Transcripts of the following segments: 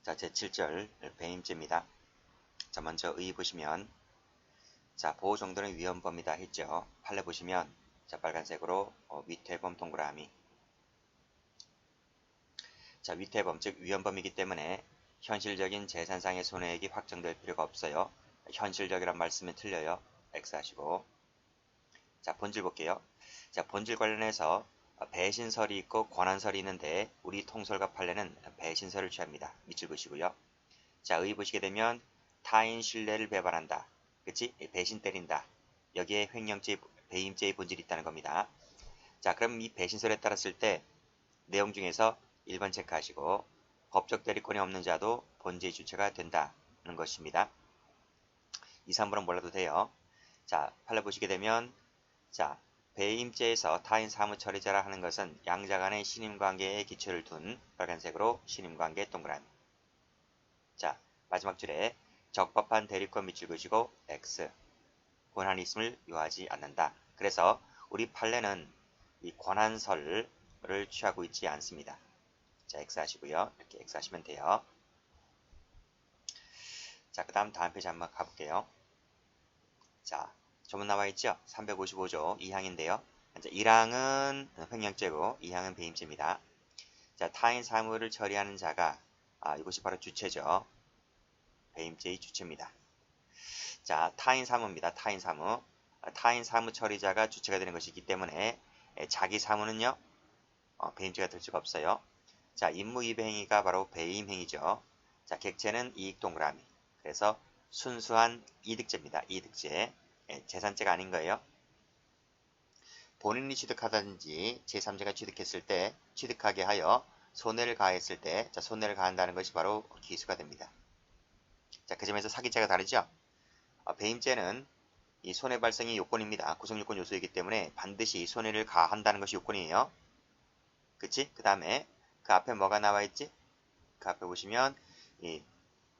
자, 제7절 배임죄입니다. 자, 먼저 의 보시면, 자, 보호 정도는 위헌범이다 했죠. 판례 보시면, 자, 빨간색으로 위태범 동그라미. 자, 위태범, 즉 위헌범이기 때문에 현실적인 재산상의 손해액이 확정될 필요가 없어요. 현실적이란 말씀은 틀려요. X 하시고. 자, 본질 볼게요. 자, 본질 관련해서 배신설이 있고 권한설이 있는데 우리 통설과 판례는 배신설을 취합니다. 밑줄 보시고요. 자, 의 보시게 되면 타인 신뢰를 배반한다. 그치? 배신 때린다. 여기에 횡령죄, 배임죄의 본질이 있다는 겁니다. 자, 그럼 이 배신설에 따랐을 때 내용 중에서 1번 체크하시고 법적 대리권이 없는 자도 본죄의 주체가 된다는 것입니다. 2, 3번은 몰라도 돼요. 자, 판례 보시게 되면 자, 배임죄에서 타인 사무처리자라 하는 것은 양자 간의 신임관계에 기초를 둔 빨간색으로 신임관계 동그라미. 자, 마지막 줄에 적법한 대리권 밑줄 그시고 X. 권한이 있음을 요하지 않는다. 그래서 우리 판례는 이 권한설을 취하고 있지 않습니다. 자, X 하시고요. 이렇게 X 하시면 돼요. 자, 그 다음 페이지 한번 가볼게요. 자, 조문 나와 있죠? 355조 2항인데요. 이제 1항은 횡령죄고 2항은 배임죄입니다. 자, 타인 사무를 처리하는 자가 이것이 바로 주체죠. 배임죄의 주체입니다. 자, 타인 사무입니다. 타인 사무. 타인 사무 처리자가 주체가 되는 것이기 때문에 자기 사무는요. 배임죄가 될 수가 없어요. 자, 임무이배 행위가 바로 배임 행위죠. 자, 객체는 이익 동그라미. 그래서 순수한 이득죄입니다. 이득죄. 재산죄가 아닌 거예요. 본인이 취득하든지 제3자가 취득했을 때 취득하게 하여 손해를 가했을 때 자, 손해를 가한다는 것이 바로 기수가 됩니다. 자, 그 점에서 사기죄가 다르죠? 배임죄는 이 손해 발생이 요건입니다. 구성요건 요소이기 때문에 반드시 손해를 가한다는 것이 요건이에요. 그치? 그 다음에 그 앞에 뭐가 나와 있지? 그 앞에 보시면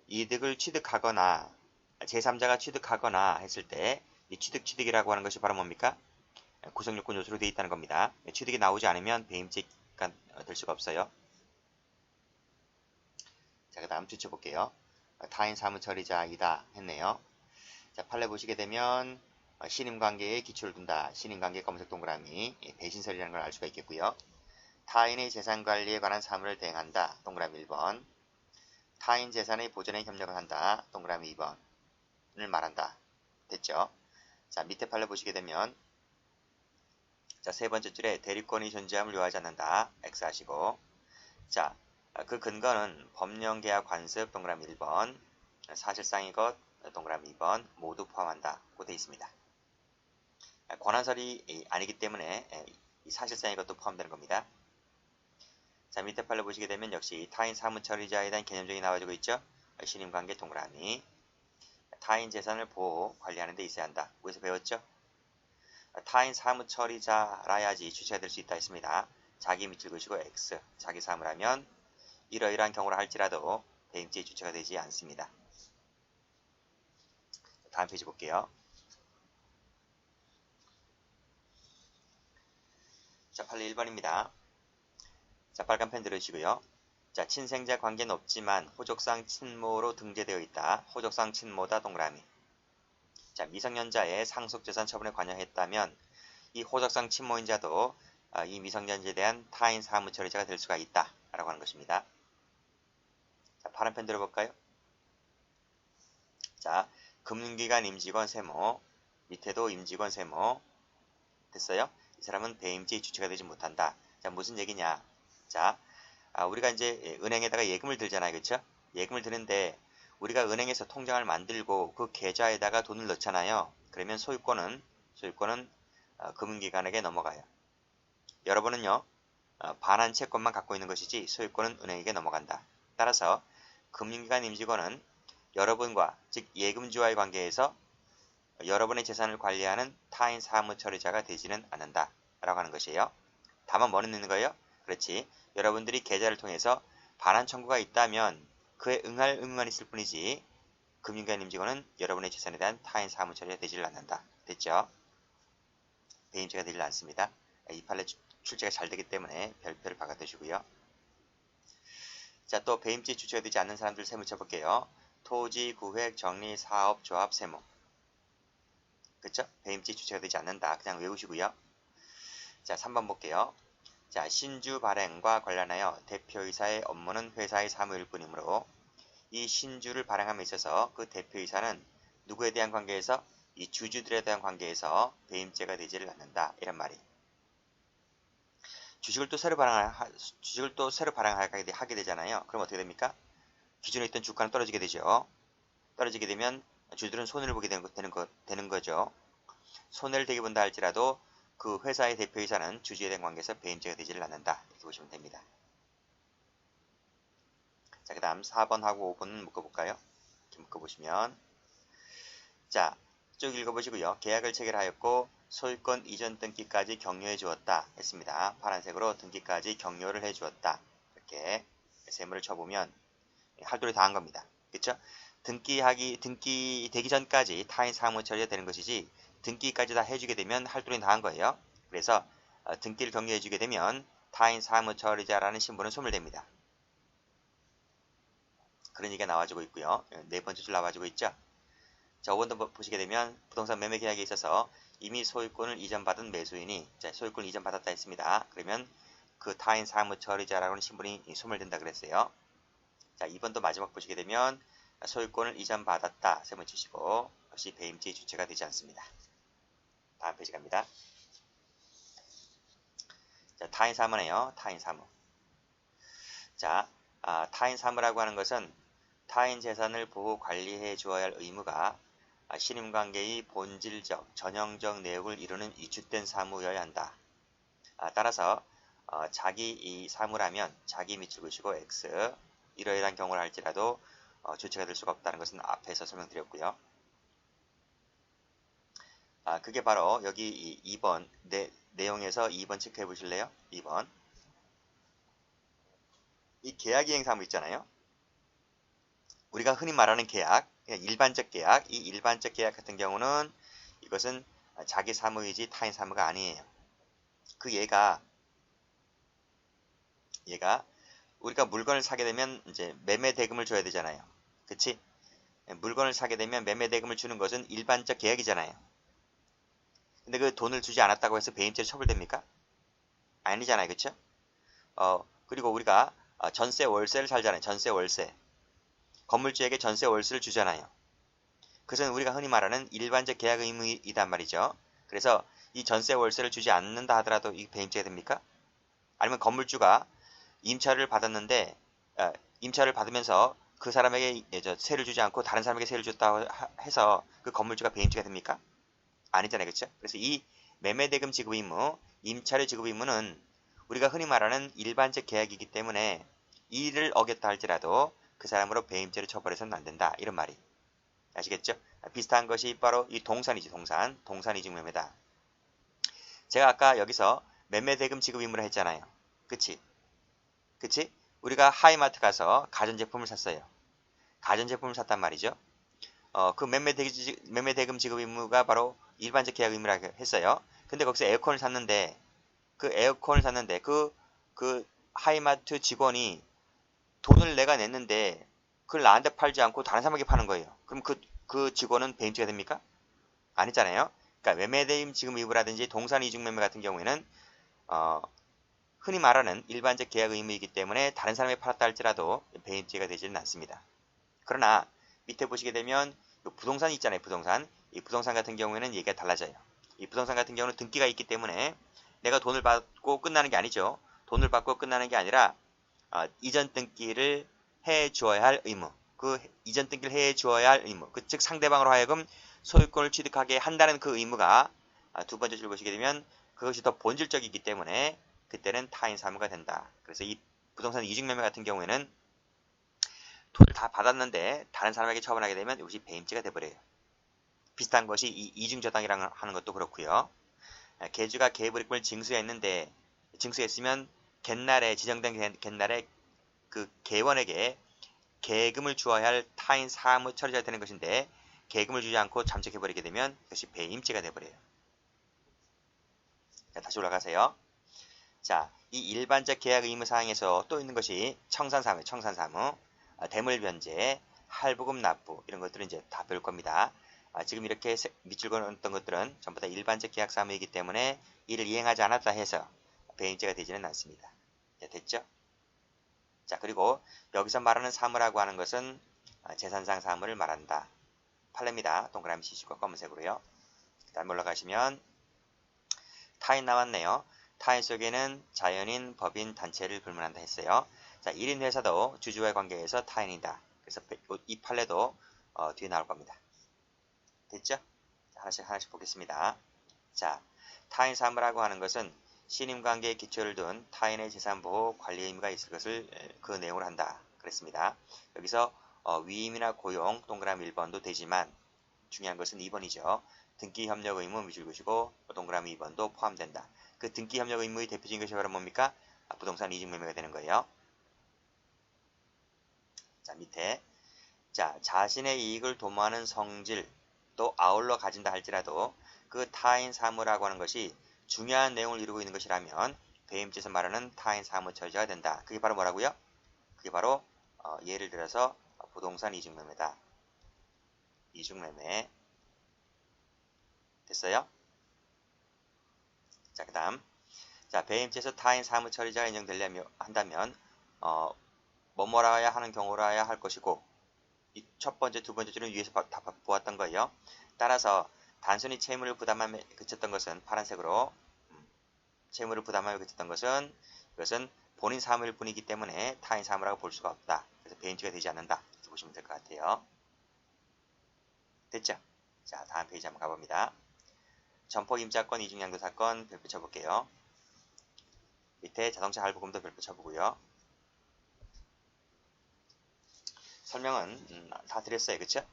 이득을 취득하거나 제3자가 취득하거나 했을 때 이 취득이라고 하는 것이 바로 뭡니까? 구성요건 요소로 되어 있다는 겁니다. 취득이 나오지 않으면 배임죄가 될 수가 없어요. 자, 그 다음 주체 볼게요. 타인 사무처리자이다 했네요. 자, 판례 보시게 되면 신임관계에 기초를 둔다. 신임관계 검색 동그라미 배신설이라는 걸 알 수가 있겠고요. 타인의 재산관리에 관한 사무를 대행한다. 동그라미 1번. 타인 재산의 보존에 협력을 한다. 동그라미 2번을 말한다. 됐죠? 자, 밑에 판례 보시게 되면 자, 세 번째 줄에 대리권이 존재함을 요하지 않는다. X 하시고 자, 그 근거는 법령계약 관습 동그라미 1번 사실상의 것 동그라미 2번 모두 포함한다. 고 되어 있습니다. 권한설이 아니기 때문에 이 사실상의 것도 포함되는 겁니다. 자, 밑에 판례 보시게 되면 역시 타인 사무처리자에 대한 개념적이 나와지고 있죠. 신임관계 동그라미 타인 재산을 보호, 관리하는 데 있어야 한다. 거기서 배웠죠? 타인 사무처리자라야지 주체가 될 수 있다 했습니다. 자기 밑줄 그시고 X, 자기 사무라면 이러이러한 경우라 할지라도 배임죄의 주체가 되지 않습니다. 다음 페이지 볼게요. 자, 판례 1번입니다. 자, 빨간 펜 들으시고요. 자, 친생자 관계는 없지만 호족상 친모로 등재되어 있다. 호족상 친모다 동그라미. 자, 미성년자의 상속재산 처분에 관여했다면 이 호족상 친모인 자도 이 미성년자에 대한 타인 사무처리자가 될 수가 있다. 라고 하는 것입니다. 자, 파란 펜 들어볼까요? 자, 금융기관 임직원 세모, 밑에도 임직원 세모. 됐어요? 이 사람은 배임죄의 주체가 되지 못한다. 자, 무슨 얘기냐? 자, 우리가 이제 은행에다가 예금을 들잖아요. 그쵸? 예금을 드는데 우리가 은행에서 통장을 만들고 그 계좌에다가 돈을 넣잖아요. 그러면 소유권은 금융기관에게 넘어가요. 여러분은요, 반환 채권만 갖고 있는 것이지 소유권은 은행에게 넘어간다. 따라서 금융기관 임직원은 여러분과, 즉 예금주와의 관계에서 여러분의 재산을 관리하는 타인 사무처리자가 되지는 않는다. 라고 하는 것이에요. 다만 뭐는 있는 거예요? 그렇지. 여러분들이 계좌를 통해서 반환 청구가 있다면 그에 응할 의무만 있을 뿐이지 금융기관 임직원은 여러분의 재산에 대한 타인 사무처리가 되지를 않는다. 됐죠? 배임죄가 되지 않습니다. 이 판례 출제가 잘 되기 때문에 별표를 박아두시고요. 자, 또 배임죄 주체가 되지 않는 사람들 세무 쳐볼게요. 토지, 구획, 정리, 사업, 조합, 세무. 그쵸? 배임죄 주체가 되지 않는다. 그냥 외우시고요. 자, 3번 볼게요. 자, 신주 발행과 관련하여 대표이사의 업무는 회사의 사무일 뿐이므로 이 신주를 발행함에 있어서 그 대표이사는 누구에 대한 관계에서 이 주주들에 대한 관계에서 배임죄가 되지를 않는다. 이런 말이. 주식을 또 새로 발행하게 되잖아요. 그럼 어떻게 됩니까? 기존에 있던 주가는 떨어지게 되죠. 떨어지게 되면 주주들은 손해를 보게 되는 거죠. 손해를 되게 본다 할지라도 그 회사의 대표이사는 주주에 대한 관계에서 배임죄가 되지를 않는다. 이렇게 보시면 됩니다. 자, 그 다음 4번하고 5번은 묶어볼까요? 이렇게 묶어보시면 자, 쭉 읽어보시고요. 계약을 체결하였고 소유권 이전 등기까지 격려해 주었다 했습니다. 파란색으로 등기까지 격려를 해 주었다. 이렇게 세무를 쳐보면 할도리 다 한 겁니다. 그쵸? 등기 되기 전까지 타인 사무 처리가 되는 것이지 등기까지 다 해주게 되면 할도리 다 한 거예요. 그래서 등기를 격려해 주게 되면 타인 사무 처리자라는 신분은 소멸됩니다. 그런 얘기가 나와주고 있고요. 네 번째 줄 나와주고 있죠. 자, 5번도 보시게 되면 부동산 매매 계약에 있어서 이미 소유권을 이전받은 매수인이 소유권을 이전받았다 했습니다. 그러면 그 타인 사무 처리자라는 신분이 소멸된다 그랬어요. 자, 2번도 마지막 보시게 되면 소유권을 이전받았다 세무 치시고 역시 배임죄의 주체가 되지 않습니다. 다음 페이지 갑니다. 자, 타인 사무네요. 타인 사무. 자, 타인 사무라고 하는 것은 타인 재산을 보호 관리해 주어야 할 의무가 신임관계의 본질적, 전형적 내역을 이루는 이축된 사무여야 한다. 따라서 자기 이 사무라면 자기 밑줄 그으시고 X 이러이러한 경우를 할지라도 주체가 될 수가 없다는 것은 앞에서 설명드렸고요. 그게 바로 여기 이 2번 내용에서 2번 체크해 보실래요? 2번 이 계약이행 사무 있잖아요. 우리가 흔히 말하는 계약, 일반적 계약, 이 일반적 계약 같은 경우는 이것은 자기 사무이지 타인 사무가 아니에요. 그 얘가 우리가 물건을 사게 되면 이제 매매 대금을 줘야 되잖아요. 그치? 물건을 사게 되면 매매 대금을 주는 것은 일반적 계약이잖아요. 근데 그 돈을 주지 않았다고 해서 배임죄로 처벌됩니까? 아니잖아요. 그쵸? 그리고 우리가 전세 월세를 살잖아요. 전세 월세. 건물주에게 전세 월세를 주잖아요. 그것은 우리가 흔히 말하는 일반적 계약 의무이단 말이죠. 그래서 이 전세 월세를 주지 않는다 하더라도 이 배임죄가 됩니까? 아니면 건물주가 임차를 받았는데 임차를 받으면서 그 사람에게 세를 주지 않고 다른 사람에게 세를 줬다고 해서 그 건물주가 배임죄가 됩니까? 아니잖아요. 그렇죠? 그래서 이 매매대금 지급 의무, 임차료 지급 의무는 우리가 흔히 말하는 일반적 계약이기 때문에 이를 어겼다 할지라도 그 사람으로 배임죄로 처벌해서는 안 된다. 이런 말이. 아시겠죠? 비슷한 것이 바로 이 동산이지. 동산 이중 매매다. 제가 아까 여기서 매매대금 지급 의무를 했잖아요. 그치? 우리가 하이마트 가서 가전제품을 샀어요. 가전제품을 샀단 말이죠. 그 매매대금 지급 의무가 바로 일반적 계약 의무라고 했어요. 근데 거기서 에어컨을 샀는데 그 하이마트 직원이 돈을 내가 냈는데 그걸 나한테 팔지 않고 다른 사람에게 파는 거예요. 그럼 그 직원은 배임죄가 됩니까? 아니잖아요. 그러니까 매매대금 지급 의무라든지 동산 이중 매매 같은 경우에는 흔히 말하는 일반적 계약 의무이기 때문에 다른 사람에게 팔았다 할지라도 배임죄가 되지는 않습니다. 그러나 밑에 보시게 되면 부동산이 있잖아요. 이 부동산 같은 경우에는 얘기가 달라져요. 이 부동산 같은 경우는 등기가 있기 때문에 내가 돈을 받고 끝나는 게 아니죠. 돈을 받고 끝나는 게 아니라 이전 등기를 해 주어야 할 의무. 그 이전 등기를 해 주어야 할 의무. 즉 상대방으로 하여금 소유권을 취득하게 한다는 그 의무가 두 번째 줄 보시게 되면 그것이 더 본질적이기 때문에 그때는 타인 사무가 된다. 그래서 이 부동산 이중매매 같은 경우에는 돈을 다 받았는데 다른 사람에게 처분하게 되면 이것이 배임죄가 돼버려요. 비슷한 것이 이 이중저당이라고 하는 것도 그렇고요. 개주가 계부리금을 징수했으면 지정된 갯날에 그 개원에게 계금을 주어야 할 타인 사무 처리자가 되는 것인데 계금을 주지 않고 잠적해버리게 되면 이것이 배임죄가 돼버려요. 자, 다시 올라가세요. 자, 이 일반적 계약 의무 사항에서 또 있는 것이 청산사무, 청산사무, 대물변제, 할부금 납부 이런 것들은 이제 다 배울 겁니다. 지금 이렇게 밑줄 그었던 것들은 전부 다 일반적 계약 사무이기 때문에 이를 이행하지 않았다 해서 배임죄가 되지는 않습니다. 자, 됐죠? 자, 그리고 여기서 말하는 사무라고 하는 것은 재산상 사무를 말한다. 판례입니다. 동그라미 치시고 검은색으로요. 그 다음에 올라가시면 타인 나왔네요. 타인 속에는 자연인, 법인, 단체를 불문한다 했어요. 자, 1인 회사도 주주와의 관계에서 타인이다. 그래서 이 판례도 뒤에 나올 겁니다. 됐죠? 자, 하나씩 보겠습니다. 자, 타인 사무라고 하는 것은 신임관계에 기초를 둔 타인의 재산보호 관리 의무가 있을 것을 그 내용으로 한다. 그랬습니다. 여기서 위임이나 고용 동그라미 1번도 되지만 중요한 것은 2번이죠. 등기협력 의무 미줄것이고 동그라미 2번도 포함된다. 그 등기협력 의무의 대표적인 것이 바로 뭡니까? 부동산 이중매매가 되는 거예요. 자, 밑에 자, 자신의 이익을 도모하는 성질 또 아울러 가진다 할지라도 그 타인 사무라고 하는 것이 중요한 내용을 이루고 있는 것이라면 배임죄에서 말하는 타인 사무 처리자가 된다. 그게 바로 뭐라고요? 그게 바로 예를 들어서 부동산 이중매매다. 이중매매 됐어요? 자, 그 다음 자, 배임죄에서 타인 사무 처리자가 인정되려면 한다면 뭐뭐라야 하는 경우라야 할 것이고 이 첫 번째, 두 번째 줄은 위에서 다 보았던 거예요. 따라서 단순히 채무를 부담함에 그쳤던 것은 파란색으로 채무를 부담하며 그쳤던 것은 이것은 본인 사무일 뿐이기 때문에 타인 사무라고 볼 수가 없다. 그래서 배임죄가 되지 않는다. 이렇게 보시면 될 것 같아요. 됐죠? 자, 다음 페이지 한번 가봅니다. 점포 임차권 이중양도 사건 별표 쳐볼게요. 밑에 자동차 할부금도 별표 쳐보고요. 설명은 다 드렸어요. 그쵸?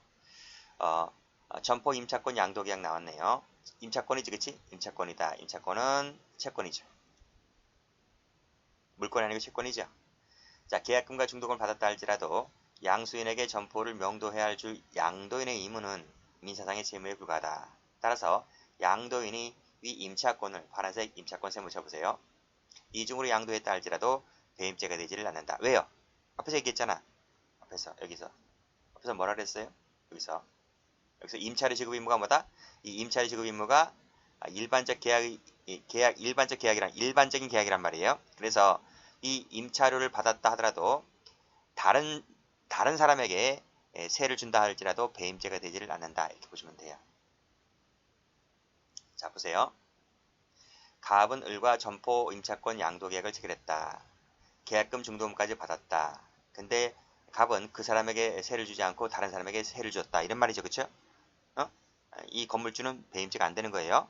점포 임차권 양도계약 나왔네요. 임차권이지, 그치? 임차권이다. 임차권은 채권이죠. 물건이 아니고 채권이죠. 자, 계약금과 중도금을 받았다 할지라도 양수인에게 점포를 명도해야 할 줄 양도인의 의무는 민사상의 채무에 불과하다. 따라서 양도인이 위 임차권을 파란색 임차권 세무 쳐보세요. 이중으로 양도했다 할지라도 배임죄가 되지를 않는다. 왜요? 앞에서 얘기했잖아. 여기서 뭐라 그랬어요? 여기서 임차료 지급 의무가 뭐다? 이 임차료 지급 의무가 일반적 일반적인 계약이란 말이에요. 그래서 이 임차료를 받았다 하더라도 다른 사람에게 세를 준다 할지라도 배임죄가 되지를 않는다. 이렇게 보시면 돼요. 자, 보세요. 갑은 을과 점포 임차권 양도계약을 체결했다. 계약금 중도금까지 받았다. 근데 갑은 그 사람에게 세를 주지 않고 다른 사람에게 세를 줬다. 이런 말이죠. 그쵸? 이 건물주는 배임죄가 안 되는 거예요.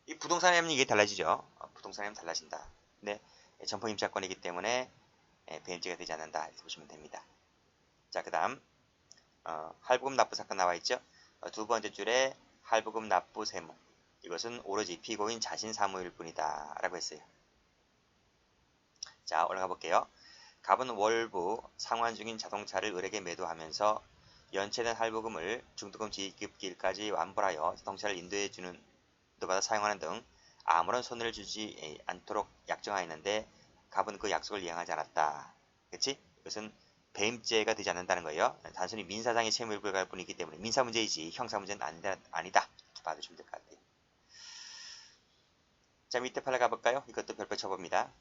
이 부동산에 하면 이게 달라지죠. 부동산에 하면 달라진다. 근데 점포 임차권이기 때문에 배임죄가 되지 않는다. 이렇게 보시면 됩니다. 자, 그 다음 할부금 납부 사건 나와 있죠. 두 번째 줄에 할부금 납부 세무. 이것은 오로지 피고인 자신 사무일 뿐이다. 라고 했어요. 자, 올라가 볼게요. 갑은 월부 상환 중인 자동차를 을에게 매도하면서 연체된 할부금을 중도금 지급기일까지 완불하여 자동차를 인도받아 사용하는 등 아무런 손해를 주지 않도록 약정하였는데 갑은 그 약속을 이행하지 않았다. 그치? 이것은 배임죄가 되지 않는다는 거예요. 단순히 민사상의 채무에 불과할 뿐이기 때문에 민사 문제이지 형사 문제는 아니다. 이렇게 봐주시면 될 것 같아요. 자, 밑에 판례 가볼까요? 이것도 별표 쳐봅니다.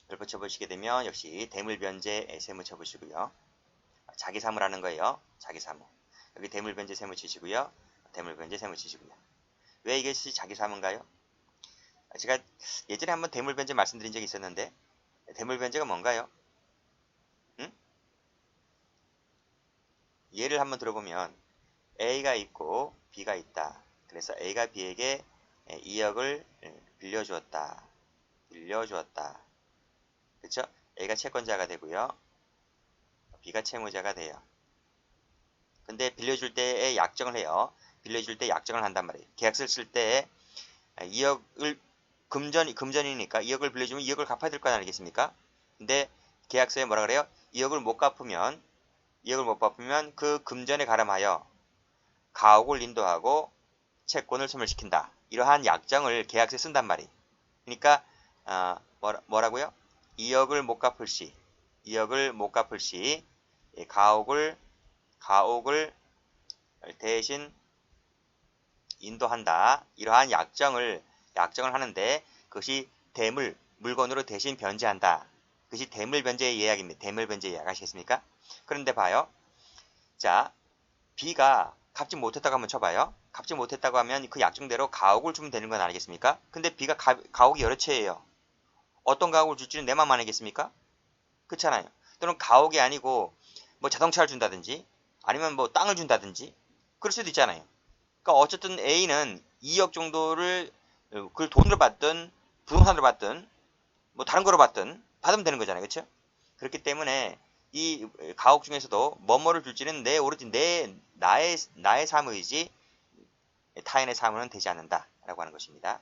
별표 쳐보시게 되면 역시 대물변제 세무 쳐보시고요. 자기 사무라는 거예요. 자기 사무. 여기 대물변제 세무 치시고요. 대물변제 세무 치시고요. 왜 이것이 자기 사무인가요? 제가 예전에 한번 대물변제 말씀드린 적이 있었는데 대물변제가 뭔가요? 응? 예를 한번 들어보면 A가 있고 B가 있다. 그래서 A가 B에게 2억을 빌려주었다. 그쵸? A가 채권자가 되고요. B가 채무자가 돼요. 근데 빌려줄 때에 약정을 해요. 빌려줄 때 약정을 한단 말이에요. 계약서를 쓸 때 2억을 금전이니까 2억을 빌려주면 2억을 갚아야 될 거 아니겠습니까? 근데 계약서에 뭐라 그래요? 2억을 못 갚으면 그 금전에 가름하여 가옥을 인도하고 채권을 소멸시킨다. 이러한 약정을 계약서에 쓴단 말이에요. 그러니까 뭐라고요? 2억을 못 갚을 시, 2억을 못 갚을 시 가옥을 대신 인도한다. 이러한 약정을 하는데 그것이 물건으로 대신 변제한다. 그것이 대물 변제의 예약입니다. 대물 변제 예약 아시겠습니까? 그런데 봐요. 자, B가 갚지 못했다고 한번 쳐봐요. 갚지 못했다고 하면 그 약정대로 가옥을 주면 되는 건 아니겠습니까? 근데 B가 가옥이 여러 채예요. 어떤 가옥을 줄지는 내 맘 아니겠습니까? 그렇잖아요. 또는 가옥이 아니고 뭐 자동차를 준다든지 아니면 뭐 땅을 준다든지 그럴 수도 있잖아요. 그러니까 어쨌든 A는 2억 정도를 그걸 돈으로 받든 부동산으로 받든 뭐 다른 거로 받든 받으면 되는 거잖아요. 그렇죠? 그렇기 때문에 이 가옥 중에서도 뭐뭐를 줄지는 오로지 나의 사무이지 타인의 사무는 되지 않는다라고 하는 것입니다.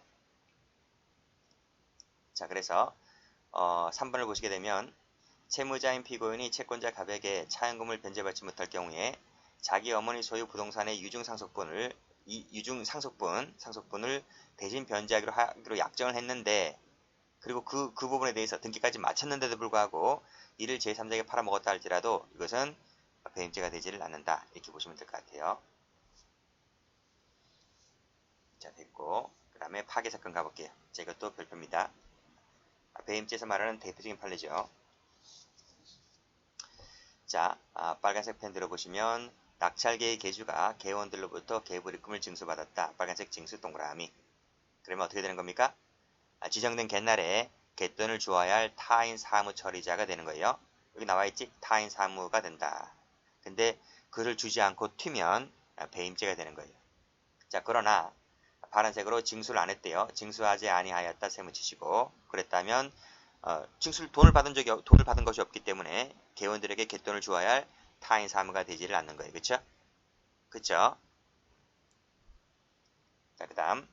자, 그래서 3번을 보시게 되면 채무자인 피고인이 채권자 갑에게 차연금을 변제받지 못할 경우에 자기 어머니 소유 부동산의 상속분을 대신 변제하기로 약정을 했는데 그리고 그 부분에 대해서 등기까지 마쳤는데도 불구하고 이를 제3자에게 팔아먹었다 할지라도 이것은 배임죄가 되지를 않는다. 이렇게 보시면 될 것 같아요. 자, 됐고 그 다음에 파괴사건 가볼게요. 자, 이것도 별표입니다. 배임죄에서 말하는 대표적인 판례죠. 자, 빨간색 펜 들어보시면 낙찰계의 계주가 개원들로부터 개불입금을 징수받았다. 빨간색 징수 동그라미. 그러면 어떻게 되는 겁니까? 지정된 갯날에 갯돈을 주어야 할 타인 사무 처리자가 되는 거예요. 여기 나와있지? 타인 사무가 된다. 근데 그를 주지 않고 튀면 배임죄가 되는 거예요. 자, 그러나 파란색으로 징수를 안 했대요. 징수하지 아니하였다 세무치시고 그랬다면 돈을 받은 것이 없기 때문에 개원들에게 갯돈을 주어야 할 타인 사무가 되지를 않는 거예요. 그쵸? 그쵸? 자, 그 다음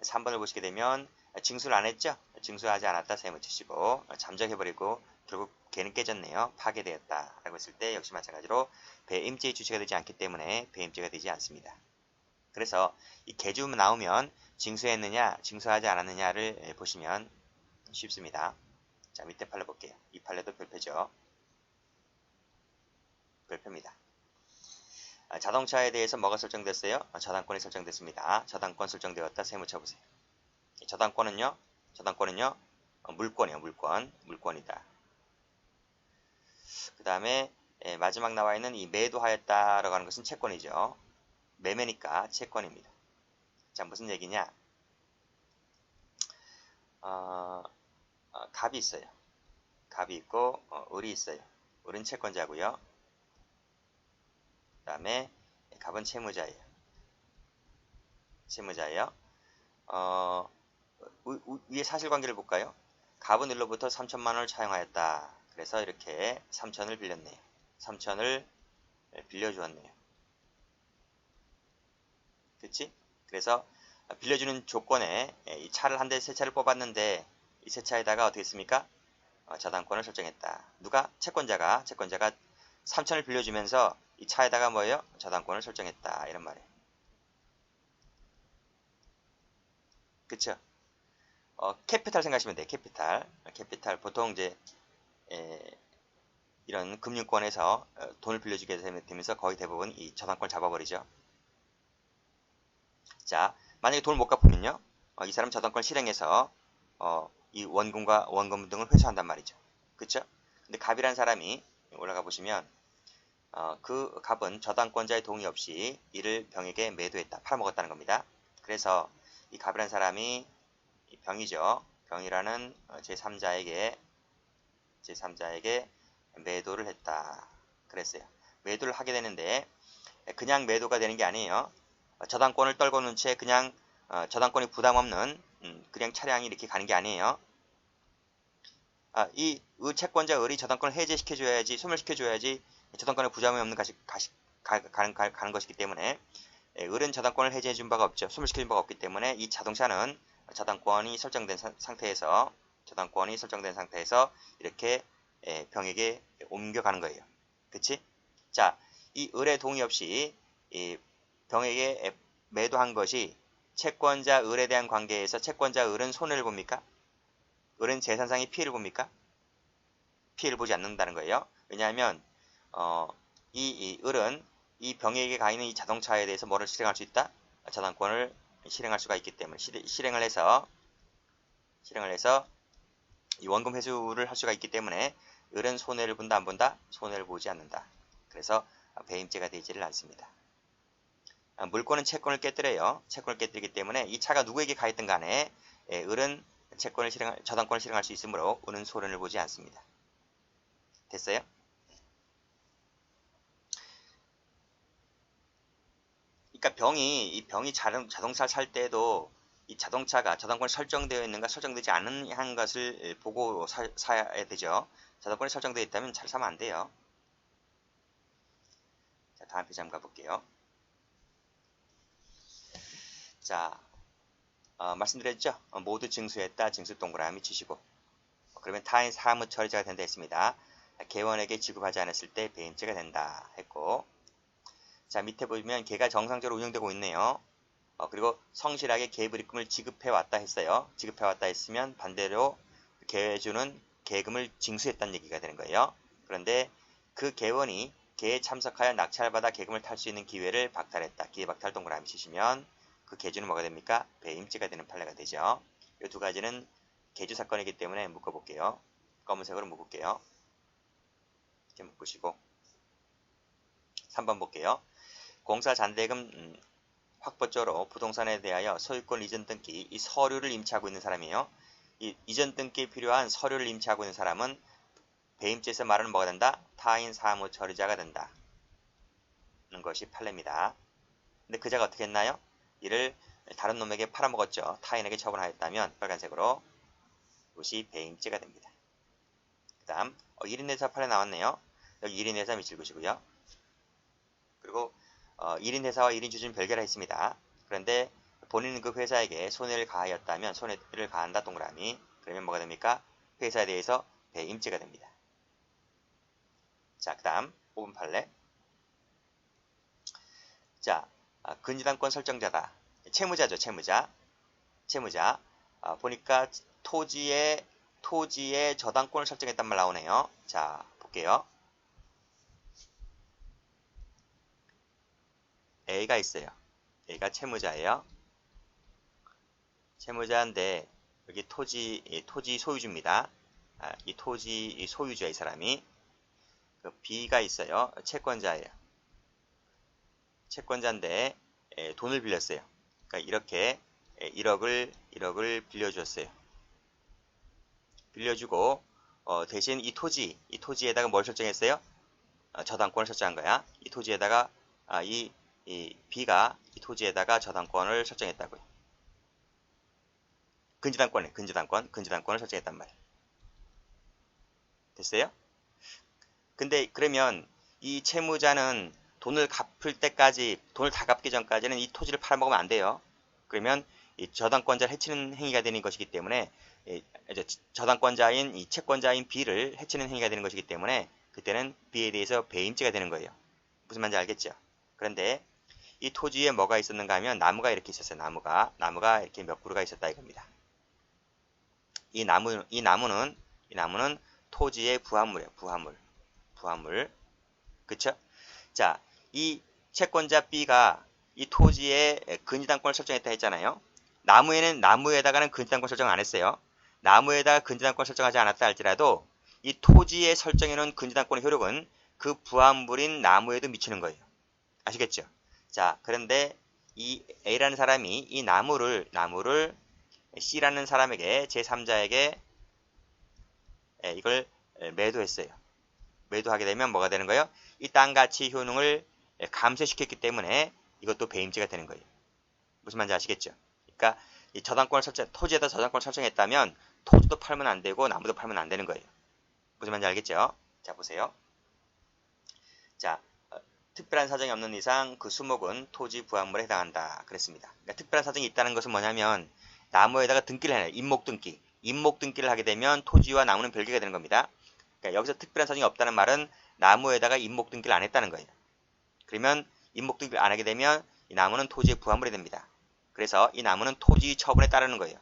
3번을 보시게 되면 징수를 안 했죠? 징수하지 않았다 세무치시고 잠적해버리고 결국 걔는 깨졌네요. 파괴되었다 라고 했을 때 역시 마찬가지로 배임죄의 주체가 되지 않기 때문에 배임죄가 되지 않습니다. 그래서 이 개주 나오면 징수했느냐 징수하지 않았느냐를 보시면 쉽습니다. 자, 밑에 판례 볼게요. 이 판례도 별표죠. 별표입니다. 자동차에 대해서 뭐가 설정됐어요? 저당권이 설정됐습니다. 저당권 설정되었다. 세무 쳐보세요. 저당권은요 물권이에요. 물권이다. 그 다음에 마지막 나와 있는 이 매도하였다라고 하는 것은 채권이죠. 매매니까 채권입니다. 자, 무슨 얘기냐? 갑이 있어요. 갑이 있고 을이 있어요. 을은 채권자고요. 그 다음에 갑은 채무자예요. 위에 사실관계를 볼까요? 갑은 을로부터 3천만 원을 차용하였다. 그래서 이렇게 3천을 빌렸네요. 3천을 빌려주었네요. 그치? 그래서 빌려주는 조건에 이 차를 새 차를 뽑았는데 이 새 차에다가 어떻게 했습니까? 저당권을 설정했다. 누가? 채권자가 3천을 빌려주면서 이 차에다가 뭐예요? 저당권을 설정했다. 이런 말이에요. 그쵸? 캐피탈 생각하시면 돼요. 캐피탈. 보통 이제 이런 금융권에서 돈을 빌려주게 되면서 거의 대부분 이 저당권을 잡아버리죠. 자, 만약에 돈을 못 갚으면요. 이 사람 저당권 실행해서 이 원금 등을 회수한단 말이죠. 그쵸? 근데 갑이라는 사람이 올라가 보시면 그 갑은 저당권자의 동의 없이 이를 병에게 매도했다. 팔아먹었다는 겁니다. 그래서 이 갑이라는 사람이 병이죠. 병이라는 제3자에게 매도를 했다. 그랬어요. 매도를 하게 되는데 그냥 매도가 되는 게 아니에요. 저당권을 떨궈 놓은 채 그냥 저당권이 부담 없는 그냥 차량이 이렇게 가는 게 아니에요. 이 채권자 을이 저당권을 해제시켜줘야지, 소멸시켜줘야지 저당권에 부담이 없는 가는 것이기 때문에 을은 저당권을 해제해준 바가 없죠. 소멸시켜준 바가 없기 때문에 이 자동차는 저당권이 설정된 상태에서 이렇게 병에게 옮겨가는 거예요. 그치? 자, 이 을의 동의 없이 이 병에게 매도한 것이 채권자 을에 대한 관계에서 채권자 을은 손해를 봅니까? 을은 재산상의 피해를 봅니까? 피해를 보지 않는다는 거예요. 왜냐하면 이 을은 이 병에게 가 있는 이 자동차에 대해서 뭐를 실행할 수 있다? 저당권을 실행할 수가 있기 때문에 실행을 해서 이 원금 회수를 할 수가 있기 때문에 을은 손해를 본다 안 본다? 손해를 보지 않는다. 그래서 배임죄가 되지를 않습니다. 물권은 채권을 깨뜨려요. 채권을 깨뜨리기 때문에 이 차가 누구에게 가 있든 간에 을은 저당권을 실행할 수 있으므로 을은 손해를 보지 않습니다. 됐어요? 그러니까 이 병이 자동차를 살 때도 이 자동차가 저당권이 설정되어 있는가 설정되지 않은 것을 보고 사야 되죠. 저당권이 설정되어 있다면 차를 사면 안 돼요. 자, 다음 페이지 한번 가볼게요. 자, 말씀드렸죠? 모두 징수했다. 징수 동그라미 치시고 그러면 타인 사무 처리자가 된다 했습니다. 개원에게 지급하지 않았을 때 배임죄가 된다 했고, 자, 밑에 보시면 개가 정상적으로 운영되고 있네요. 그리고 성실하게 개불입금을 지급해 왔다 했어요. 지급해 왔다 했으면 반대로 개주는 개금을 징수했다는 얘기가 되는 거예요. 그런데 그 개원이 개에 참석하여 낙찰을 받아 개금을 탈 수 있는 기회를 박탈했다. 기회 박탈 동그라미 치시면 그 개주는 뭐가 됩니까? 배임죄가 되는 판례가 되죠. 이 두 가지는 개주 사건이기 때문에 묶어볼게요. 검은색으로 묶을게요. 이렇게 묶으시고 3번 볼게요. 공사 잔대금 확보조로 부동산에 대하여 소유권 이전 등기 이 서류를 임차하고 있는 사람이에요. 이 이전 등기에 필요한 서류를 임차하고 있는 사람은 배임죄에서 말하는 뭐가 된다? 타인 사무 처리자가 된다. 는 것이 판례입니다. 근데 그자가 어떻게 했나요? 이를 다른 놈에게 팔아먹었죠. 타인에게 처분하였다면 빨간색으로 이것이 배임죄가 됩니다. 그 다음 1인 내사 판례 나왔네요. 여기 1인 내사 밑줄 그시고요. 그리고 1인 회사와 1인 주주는 별개라 했습니다. 그런데 본인은 그 회사에게 손해를 가하였다면 손해를 가한다 동그라미. 그러면 뭐가 됩니까? 회사에 대해서 배임죄가 됩니다. 자, 그 다음 5번 판례. 자, 근저당권 설정자다. 채무자죠, 채무자. 보니까 토지에 저당권을 설정했단 말 나오네요. 자, 볼게요. A가 있어요. A가 채무자예요. 채무자인데 여기 토지 소유주입니다. 이 토지 소유주야, 이 사람이. B가 있어요. 채권자예요. 채권자인데 돈을 빌렸어요. 그러니까 이렇게 1억을 빌려주었어요. 빌려주고 대신 이 토지에다가 뭘 설정했어요? 저당권을 설정한 거야. 이 토지에다가 이 B가 이 토지에다가 저당권을 설정했다고요. 근저당권을 설정했단 말이에요. 됐어요? 근데 그러면 이 채무자는 돈을 갚을 때까지, 돈을 다 갚기 전까지는 이 토지를 팔아먹으면 안 돼요. 그러면 이 저당권자를 해치는 행위가 되는 것이기 때문에 저당권자인 이 채권자인 B를 해치는 행위가 되는 것이기 때문에 그때는 B에 대해서 배임죄가 되는 거예요. 무슨 말인지 알겠죠? 그런데 이 토지에 뭐가 있었는가 하면 나무가 이렇게 있었어요. 나무가 이렇게 몇 그루가 있었다 이겁니다. 이 나무는 토지의 부합물이에요. 부합물. 그쵸? 자, 이 채권자 B가 이 토지에 근저당권을 설정했다 했잖아요. 나무에다가는 근저당권 설정 안 했어요. 나무에다가 근저당권 설정하지 않았다 할지라도 이 토지에 설정해 놓은 근저당권의 효력은 그 부합물인 나무에도 미치는 거예요. 아시겠죠? 자, 그런데 이 A라는 사람이 이 나무를 C라는 사람에게 제3자에게 이걸 매도했어요. 매도하게 되면 뭐가 되는 거예요? 이 땅 가치 효능을 감소시켰기 때문에 이것도 배임죄가 되는 거예요. 무슨 말인지 아시겠죠? 그러니까 이 토지에다 저당권을 설정했다면 토지도 팔면 안 되고 나무도 팔면 안 되는 거예요. 무슨 말인지 알겠죠? 자, 보세요. 자, 특별한 사정이 없는 이상 그 수목은 토지 부합물에 해당한다. 그랬습니다. 그러니까 특별한 사정이 있다는 것은 뭐냐면 나무에다가 등기를 해요. 임목등기를 하게 되면 토지와 나무는 별개가 되는 겁니다. 그러니까 여기서 특별한 사정이 없다는 말은 나무에다가 임목등기를 안 했다는 거예요. 그러면 임목등기를 안 하게 되면 이 나무는 토지의 부합물이 됩니다. 그래서 이 나무는 토지 처분에 따르는 거예요.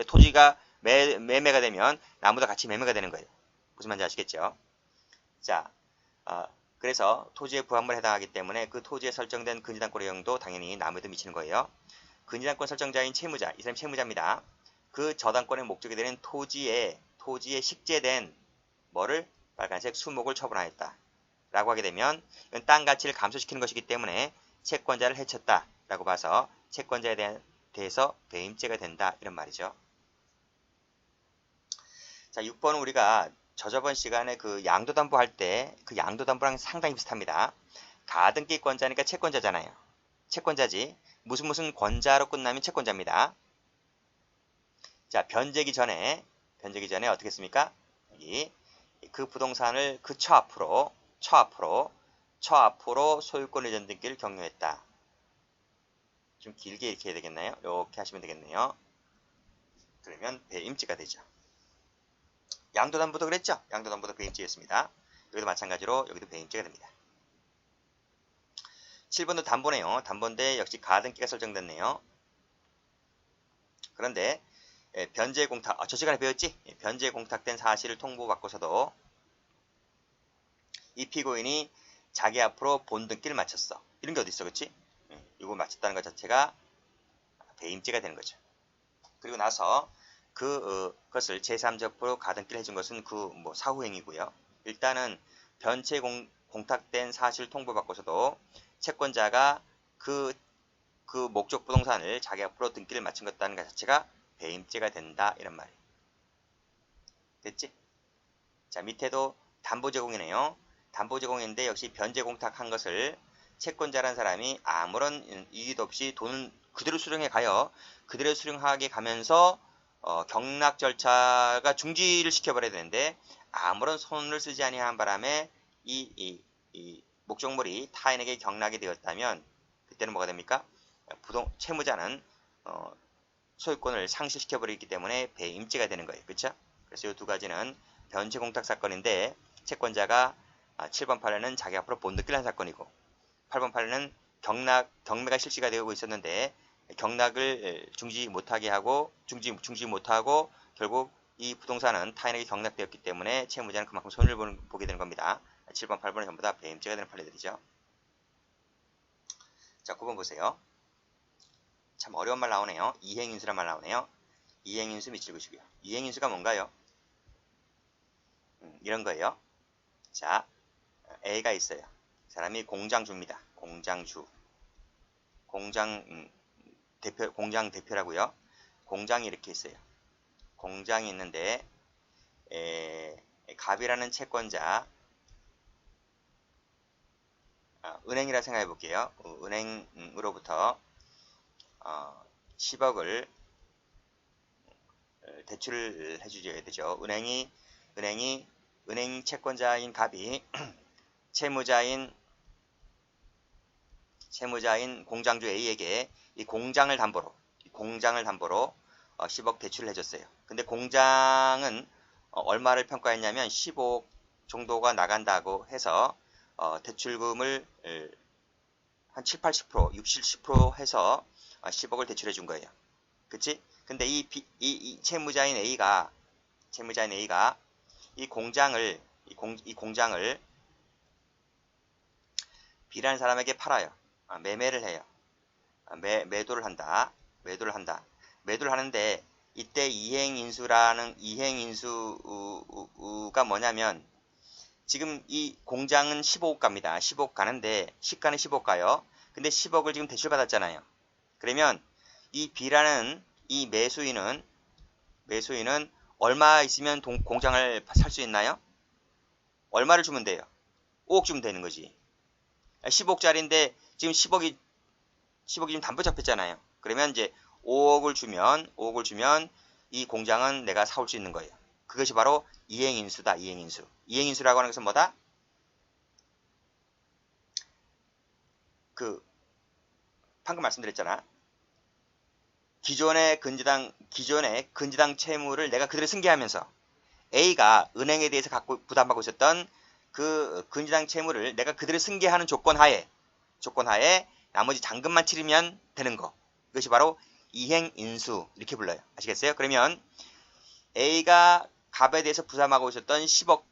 토지가 매매가 되면 나무도 같이 매매가 되는 거예요. 무슨 말인지 아시겠죠? 자, 그래서 토지의 부합물에 해당하기 때문에 그 토지에 설정된 근저당권의 영향도 당연히 나무에도 미치는 거예요. 근저당권 설정자인 채무자, 이 사람이 채무자입니다. 그 저당권의 목적이 되는 토지에 식재된 뭐를 빨간색 수목을 처분하였다 라고 하게 되면 이건 땅 가치를 감소시키는 것이기 때문에 채권자를 해쳤다 라고 봐서 채권자에 대해서 배임죄가 된다 이런 말이죠. 자, 6번은 우리가 저저번 시간에 그 양도담보 할 때 그 양도담보랑 상당히 비슷합니다. 가등기권자니까 채권자잖아요. 채권자지. 무슨 권자로 끝나면 채권자입니다. 자, 변제기 전에 어떻게 했습니까? 여기 그 부동산을 그 처 앞으로 소유권 이전 등기를 격려했다. 좀 길게 이렇게 해야 되겠나요? 이렇게 하시면 되겠네요. 그러면 배임죄가 되죠. 양도담보도 그랬죠? 양도담보도 배임죄였습니다. 여기도 마찬가지로 여기도 배임죄가 됩니다. 7번도 담보네요. 담보인데 역시 가등기가 설정됐네요. 그런데 변제 공탁, 저 시간에 배웠지? 변제 공탁된 사실을 통보받고서도 이 피고인이 자기 앞으로 본등기를 마쳤어. 이런 게 어디 있어, 그렇지? 이거 마쳤다는 것 자체가 배임죄가 되는 거죠. 그리고 나서 그것을 제3적으로 가등기를 해준 것은 그 사후행위고요. 일단은 변제 공탁된 사실 통보받고서도 채권자가 그 목적 부동산을 자기 앞으로 등기를 마친 것다는 것 자체가 배임죄가 된다 이런 말이에요. 됐지? 자, 밑에도 담보 제공이네요. 담보 제공인데 역시 변제 공탁한 것을 채권자라는 사람이 아무런 이의도 없이 돈을 그대로 수령해 가요. 그대로 수령하게 가면서 경락 절차가 중지를 시켜버려야 되는데 아무런 손을 쓰지 아니한 바람에 이 목적물이 타인에게 경락이 되었다면 그때는 뭐가 됩니까? 채무자는 소유권을 상실시켜버리기 때문에 배임죄가 되는 거예요. 그렇죠? 그래서 이 두 가지는 변제 공탁 사건인데 채권자가 7번 판례는 자기 앞으로 본등기를 한 사건이고 8번 판례는 경매가 실시가 되고 있었는데 경락을 중지 못하고 결국 이 부동산은 타인에게 경락되었기 때문에 채무자는 그만큼 손해를 보게 되는 겁니다. 7번, 8번은 전부 다 배임죄가 되는 판례들이죠. 자, 9번 보세요. 참 어려운 말 나오네요. 이행인수란 말 나오네요. 이행인수 밑줄 그시고요. 이행인수가 뭔가요? 이런 거예요. 자, A가 있어요. 사람이 공장주입니다. 공장주. 공장 대표라고요. 공장이 이렇게 있어요. 공장이 있는데 갑이라는 채권자 은행이라 생각해 볼게요. 은행으로부터 10억을 대출을 해주셔야 되죠. 은행 채권자인 갑이 채무자인 공장주 A에게 이 공장을 담보로 10억 대출을 해줬어요. 근데 공장은 얼마를 평가했냐면 15억 정도가 나간다고 해서 대출금을 한 7, 80%, 60, 70% 해서 10억을 대출해 준 거예요. 그치? 근데 이 채무자인 A가 이 공장을 B라는 사람에게 팔아요. 매매를 해요. 매도를 하는데 이때 이행인수가 뭐냐면 지금 이 공장은 15억 갑니다. 15억 가는데 시가는 15억 가요. 근데 10억을 지금 대출받았잖아요. 그러면 이 B라는 이 매수인은 얼마 있으면 공장을 살 수 있나요? 얼마를 주면 돼요? 5억 주면 되는 거지. 15억짜리인데 지금 10억이 지금 담보 잡혔잖아요. 그러면 이제 5억을 주면 이 공장은 내가 사올 수 있는 거예요. 그것이 바로 이행인수다. 이행인수라고 하는 것은 뭐다? 방금 말씀드렸잖아. 기존의 근저당 채무를 내가 그대로 승계하면서 A가 은행에 대해서 부담하고 있었던 그 근저당 채무를 내가 그대로 승계하는 조건 하에 나머지 잔금만 치르면 되는 거. 이것이 바로 이행인수 이렇게 불러요. 아시겠어요? 그러면 A가 갑에 대해서 부담하고 있었던 10억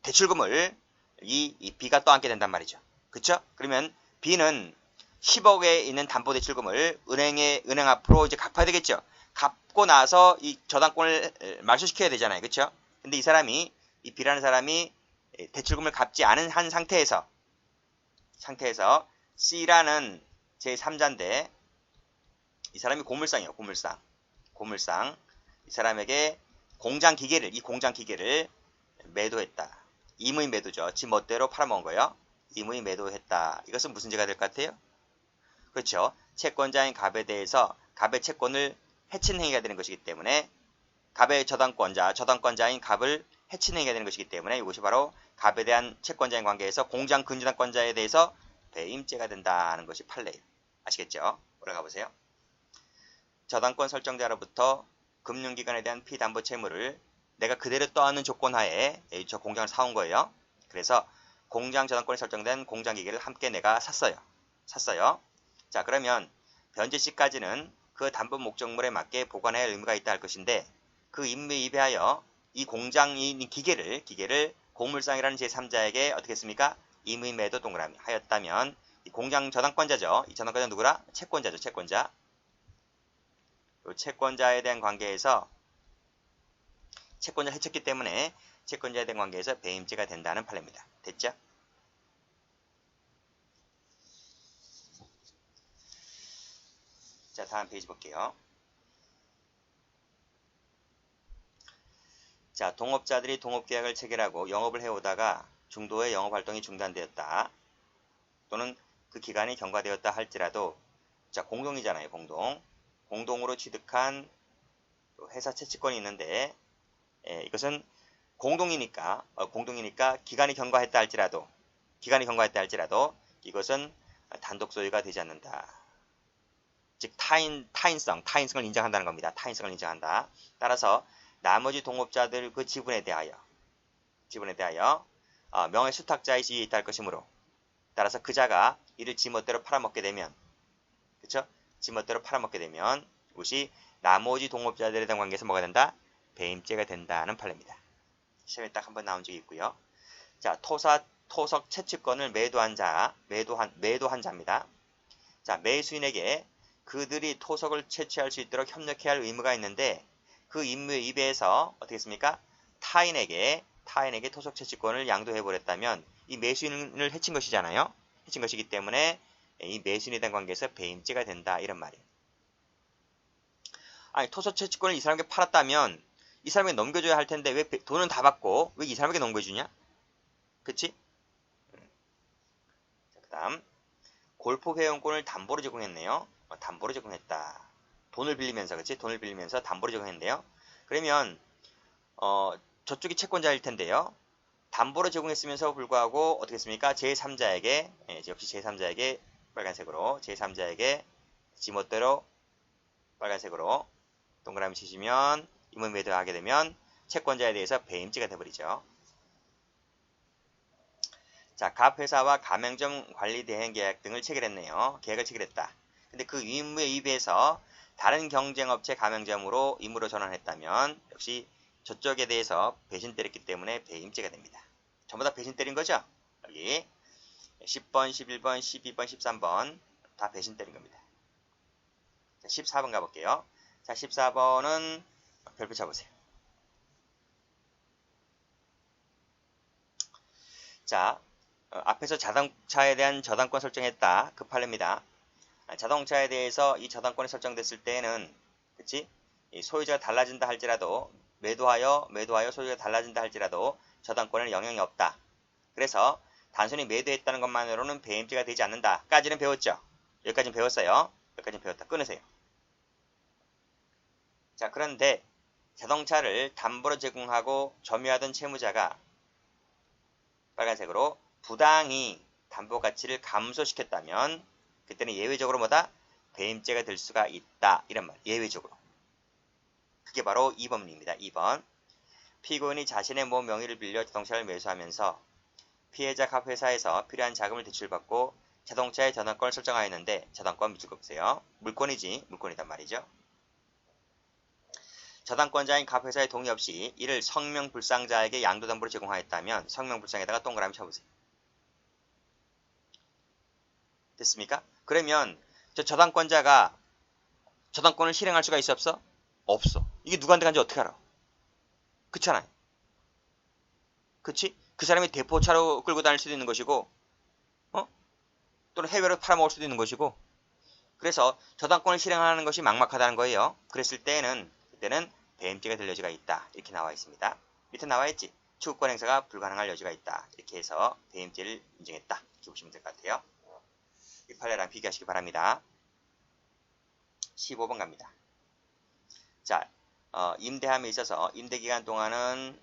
대출금을 이 B가 떠안게 된단 말이죠. 그쵸? 그러면 B는 10억에 있는 담보대출금을 은행 앞으로 이제 갚아야 되겠죠. 갚고 나서 이 저당권을 말소시켜야 되잖아요. 그쵸? 근데 이 B라는 사람이 대출금을 갚지 않은 한 상태에서 C라는 제3자인데 이 사람이 고물상이에요. 고물상. 이 사람에게 이 공장기계를 매도했다. 임의 매도죠. 지 멋대로 팔아먹은 거예요. 임의 매도했다. 이것은 무슨 죄가 될 것 같아요? 그렇죠. 채권자인 갑에 대해서 갑의 채권을 해친 행위가 되는 것이기 때문에 갑의 저당권자인 갑을 해친 행위가 되는 것이기 때문에 이것이 바로 갑에 대한 채권자인 관계에서 공장 근저당권자에 대해서 배임죄가 된다는 것이 판례예요. 아시겠죠? 올라가 보세요. 저당권 설정자로부터 금융기관에 대한 피담보 채무를 내가 그대로 떠안는 조건하에 저 공장을 사온 거예요. 그래서 공장 저당권에 설정된 공장기계를 함께 내가 샀어요. 자, 그러면 변제 시까지는 그 담보 목적물에 맞게 보관해야 할 의무가 있다 할 것인데 그 임무에 위배하여 이 공장인 기계를 고물상이라는 제3자에게 어떻게 했습니까? 임의 매도 동그라미 하였다면 이 공장 저당권자죠. 이 저당권자 누구라? 채권자죠. 채권자. 이 채권자에 대한 관계에서 채권자를 해쳤기 때문에 채권자에 대한 관계에서 배임죄가 된다는 판례입니다. 됐죠? 자, 다음 페이지 볼게요. 자, 동업자들이 동업계약을 체결하고 영업을 해오다가 중도에 영업활동이 중단되었다. 또는 그 기간이 경과되었다 할지라도 자, 공동이잖아요. 공동으로 취득한 회사 채취권이 있는데 이것은 공동이니까 기간이 경과했다 할지라도 이것은 단독 소유가 되지 않는다. 즉 타인성을 인정한다는 겁니다. 타인성을 인정한다. 따라서 나머지 동업자들 그 지분에 대하여 명예수탁자의 지위에 있다 할 것이므로 따라서 그 자가 이를 지멋대로 팔아먹게 되면 그쵸? 지멋대로 팔아먹게 되면 이것이 나머지 동업자들에 대한 관계에서 뭐가 된다? 배임죄가 된다는 판례입니다. 시험에 딱 한번 나온 적이 있고요. 자, 토석 채취권을 매도한 자입니다. 자, 매수인에게 그들이 토석을 채취할 수 있도록 협력해야 할 의무가 있는데 그 임무에 위배해서 어떻게 했습니까? 타인에게 토속 채취권을 양도해버렸다면 이 매수인을 해친 것이잖아요. 해친 것이기 때문에 이 매수인에 대한 관계에서 배임죄가 된다 이런 말이에요. 아니 토속 채취권을 이 사람에게 팔았다면 이 사람에게 넘겨줘야 할 텐데 왜 돈은 다 받고 왜 이 사람에게 넘겨주냐? 그치? 그 다음 골프 회원권을 담보로 제공했네요. 담보로 제공했다. 돈을 빌리면서 담보로 제공했는데요. 그러면 저쪽이 채권자일 텐데요. 담보로 제공했으면서 불구하고 어떻게 했습니까? 제3자에게 역시 제3자에게 빨간색으로 제3자에게 지멋대로 빨간색으로 동그라미 치시면 임의 매도하게 되면 채권자에 대해서 배임죄가 돼버리죠. 자, 갑 회사와 가맹점 관리 대행 계약 등을 체결했네요. 계약을 체결했다. 근데 그 임무에 위배해서 다른 경쟁업체 가맹점으로 임무로 전환했다면 역시 저쪽에 대해서 배신 때렸기 때문에 배임죄가 됩니다. 전부 다 배신 때린 거죠? 여기 10번, 11번, 12번, 13번 다 배신 때린 겁니다. 자, 14번 가볼게요. 자, 14번은 별표 쳐보세요. 자, 앞에서 자동차에 대한 저당권 설정했다. 그 판례입니다. 자동차에 대해서 이 저당권이 설정됐을 때에는 그치? 이 소유자가 달라진다 할지라도 매도하여 소유자가 달라진다 할지라도 저당권에는 영향이 없다. 그래서 단순히 매도했다는 것만으로는 배임죄가 되지 않는다. 까지는 배웠죠? 여기까지는 배웠어요. 여기까지는 배웠다. 끊으세요. 자, 그런데 자동차를 담보로 제공하고 점유하던 채무자가 빨간색으로 부당히 담보 가치를 감소시켰다면 그때는 예외적으로 뭐다? 배임죄가 될 수가 있다. 이런 말. 예외적으로. 그게 바로 2번입니다. 2번. 피고인이 자신의 명의를 빌려 자동차를 매수하면서 피해자 갑 회사에서 필요한 자금을 대출받고 자동차의 저당권을 설정하였는데 저당권 밑줄 긋으세요. 물권이지 물권이단 말이죠. 저당권자인 갑회사의 동의 없이 이를 성명불상자에게 양도담보로 제공하였다면 성명불상에다가 동그라미 쳐보세요. 됐습니까? 그러면 저 저당권자가 저당권을 실행할 수가 있어 없어? 없어. 이게 누구한테 간지 어떻게 알아? 그렇잖아요. 그치? 그 사람이 대포차로 끌고 다닐 수도 있는 것이고 또는 해외로 팔아먹을 수도 있는 것이고 그래서 저당권을 실행하는 것이 막막하다는 거예요. 그랬을 때는 그때는 배임죄가 될 여지가 있다. 이렇게 나와 있습니다. 밑에 나와 있지. 추구권 행사가 불가능할 여지가 있다. 이렇게 해서 배임죄를 인정했다. 이렇게 보시면 될 것 같아요. 이 판례랑 비교하시기 바랍니다. 15번 갑니다. 자, 임대함에 있어서 임대기간 동안은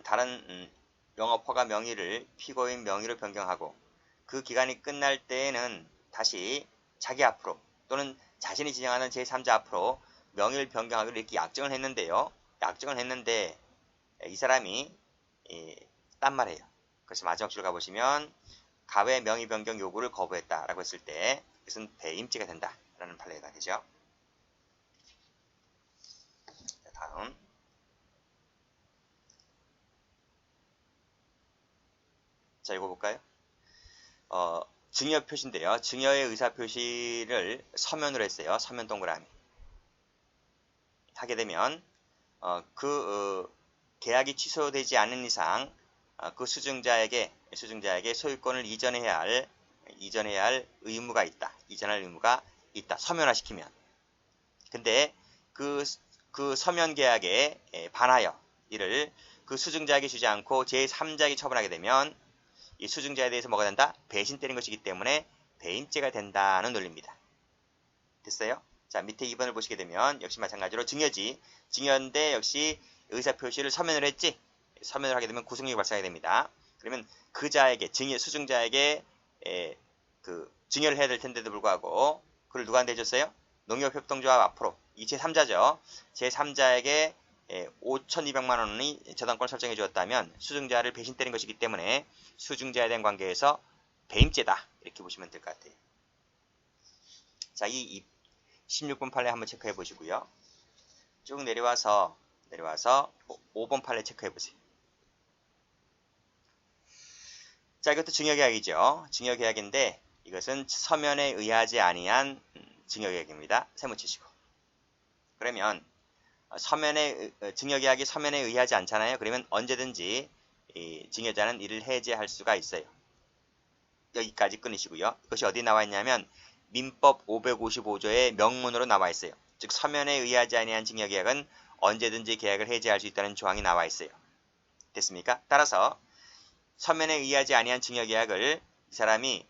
다른 영업허가 명의를 피고인 명의로 변경하고 그 기간이 끝날 때에는 다시 자기 앞으로 또는 자신이 지정하는 제3자 앞으로 명의를 변경하기로 이렇게 약정을 했는데요. 약정을 했는데 이 사람이 딴 말이에요. 그래서 마지막 줄 가보시면 갑의 명의 변경 요구를 거부했다라고 했을 때 이것은 배임죄가 된다라는 판례가 되죠. 자, 다음. 자, 읽어볼까요? 증여 표시인데요. 증여의 의사 표시를 서면으로 했어요. 서면 동그라미. 하게 되면 계약이 취소되지 않는 이상 그 수증자에게 소유권을 이전해야 할 의무가 있다. 이전할 의무가 있다. 서면화시키면. 근데 그 서면 계약에 반하여 이를 그 수증자에게 주지 않고 제3자에게 처분하게 되면 이 수증자에 대해서 뭐가 된다? 배신 때린 것이기 때문에 배임죄가 된다는 논리입니다. 됐어요? 자, 밑에 2번을 보시게 되면 역시 마찬가지로 증여지. 증여인데 역시 의사표시를 서면으로 했지? 서면으로 하게 되면 구속력이 발생하게 됩니다. 그러면 그자에게, 수증자에게 증여를 해야 될 텐데도 불구하고 그걸 누구한테 해줬어요? 농협협동조합 앞으로 이 제3자죠. 제3자에게 5,200만 원이 저당권을 설정해 주었다면 수증자를 배신 때린 것이기 때문에 수증자에 대한 관계에서 배임죄다. 이렇게 보시면 될 것 같아요. 자, 이 16번 판례 한번 체크해 보시고요. 쭉 내려와서 5번 판례 체크해 보세요. 자, 이것도 증여계약이죠. 증여계약인데 이것은 서면에 의하지 아니한 증여계약입니다. 세모 치시고. 그러면 증여계약이 서면에 의하지 않잖아요. 그러면 언제든지 이 증여자는 이를 해제할 수가 있어요. 여기까지 끊으시고요. 이것이 어디 나와 있냐면 민법 555조의 명문으로 나와 있어요. 즉 서면에 의하지 아니한 증여계약은 언제든지 계약을 해제할 수 있다는 조항이 나와 있어요. 됐습니까? 따라서 서면에 의하지 아니한 증여계약을 이 사람이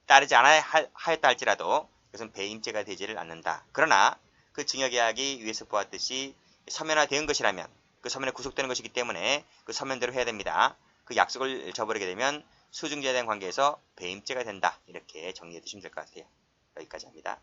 따르지 않아야 하였다 할지라도 이것은 배임죄가 되지를 않는다. 그러나 그 증여계약이 위에서 보았듯이 서면화된 것이라면 그 서면에 구속되는 것이기 때문에 그 서면대로 해야 됩니다. 그 약속을 저버리게 되면 수증자에 대한 관계에서 배임죄가 된다. 이렇게 정리해 두시면 될 것 같아요. 여기까지 합니다.